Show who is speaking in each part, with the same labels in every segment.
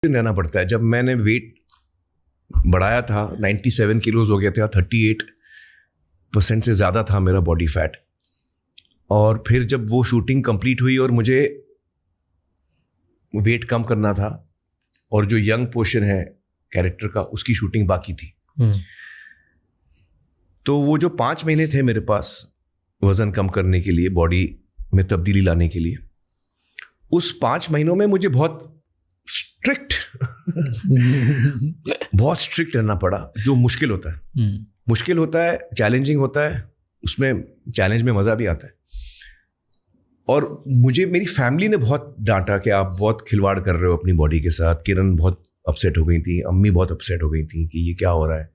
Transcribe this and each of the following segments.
Speaker 1: रहना पड़ता है। जब मैंने वेट बढ़ाया था 97 किलोज हो गया था, 38% से ज़्यादा था मेरा बॉडी फैट। और फिर जब वो शूटिंग कंप्लीट हुई और मुझे वेट कम करना था और जो यंग पोर्शन है कैरेक्टर का उसकी शूटिंग बाकी थी, तो वो जो 5 महीने थे मेरे पास वज़न कम करने के लिए, बॉडी में तब्दीली लाने के लिए, उस 5 महीनों में मुझे बहुत स्ट्रिक्ट रहना पड़ा, जो मुश्किल होता है। मुश्किल होता है, चैलेंजिंग होता है, उसमें चैलेंज में मज़ा भी आता है। और मुझे मेरी फैमिली ने बहुत डांटा कि आप बहुत खिलवाड़ कर रहे हो अपनी बॉडी के साथ। किरण बहुत अपसेट हो गई थी, अम्मी बहुत अपसेट हो गई थी कि ये क्या हो रहा है,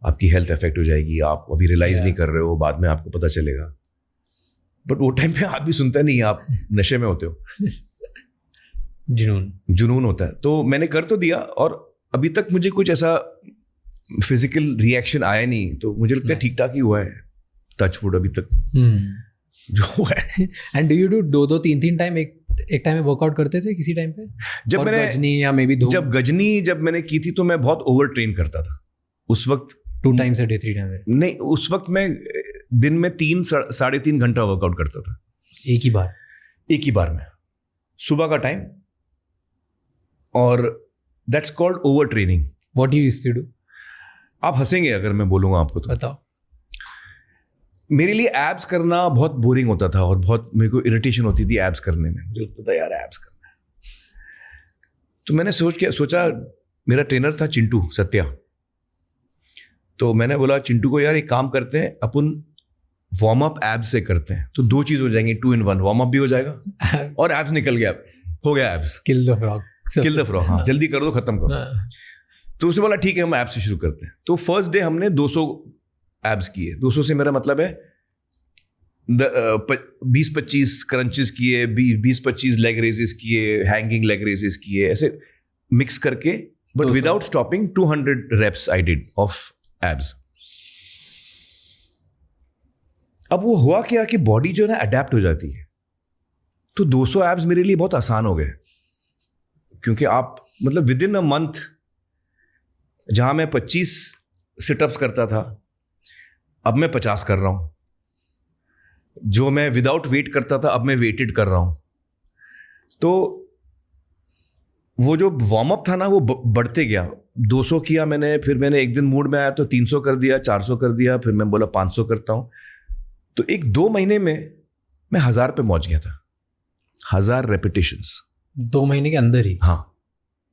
Speaker 1: आपकी हेल्थ इफेक्ट हो जाएगी, आप अभी रियलाइज़ नहीं कर रहे हो, बाद में आपको पता चलेगा। बट वो टाइम पे आदमी सुनता नहीं, आप नशे में होते हो, जुनून होता है। तो मैंने कर तो दिया और अभी तक मुझे कुछ ऐसा फिजिकल रिएक्शन आया नहीं, तो मुझे लगता है ठीक ठाक ही हुआ है, टच वुड अभी तक जो हुआ है।
Speaker 2: And do you do 2-3 time एक टाइम में वर्कआउट करते थे किसी टाइम पे?
Speaker 1: जब मैंने
Speaker 2: गजनी या मे बी
Speaker 1: जब मैंने की थी तो मैं बहुत ओवर ट्रेन करता था उस वक्त।
Speaker 2: 2 टाइम्स अ डे 3 टाइम्स? नहीं,
Speaker 1: उस वक्त मैं दिन में 3-3.5 घंटा वर्कआउट करता था एक ही बार में, सुबह का टाइम। और that's called overtraining.
Speaker 2: What you used to do?
Speaker 1: आप हंसेंगे अगर मैं बोलूंगा आपको तो।
Speaker 2: बताओ।
Speaker 1: मेरे लिए एब्स करना बहुत बोरिंग होता था और बहुत मेरे को इरिटेशन होती थी एब्स करने में। मुझे लगता था यार एब्स करना है। तो मैंने सोचा, मेरा ट्रेनर था चिंटू सत्या, तो मैंने बोला चिंटू को, यार एक काम करते हैं, अपन वार्म अप एब्स से करते हैं, तो 2 चीज हो जाएंगी, 2 in 1। वार्म अप भी हो जाएगा और एब्स निकल गया, हो गया एब्स।
Speaker 2: Kill the frog.
Speaker 1: हाँ, जल्दी कर दो, खत्म करो। तो उसने बोला ठीक है, हम एब्स से शुरू करते हैं। तो फर्स्ट डे हमने 200 एब्स किए। 200 से मेरा मतलब है 20-25 क्रंचेस किए, 20-25 लेग रेजेस किए, हैंगिंग लेग रेजेस किए, ऐसे मिक्स करके, but without stopping 200 reps I did of abs. अब वो हुआ क्या कि बॉडी जो है ना अडेप्ट हो जाती है। तो 200 एब्स मेरे लिए बहुत आसान हो गए, क्योंकि आप मतलब विद इन अ मंथ, जहां मैं 25 सिटअप्स करता था, अब मैं 50 कर रहा हूं। जो मैं विदाउट वेट करता था, अब मैं वेटेड कर रहा हूं। तो वो जो वार्म अप था ना, वो बढ़ते गया। 200 किया मैंने, फिर मैंने एक दिन मूड में आया तो 300 कर दिया, 400 कर दिया, फिर मैं बोला 500 करता हूं। तो 1-2 महीने में मैं 1000 पे पहुंच गया था। 1000 रेपिटेशंस
Speaker 2: 2 महीने के अंदर ही?
Speaker 1: हाँ।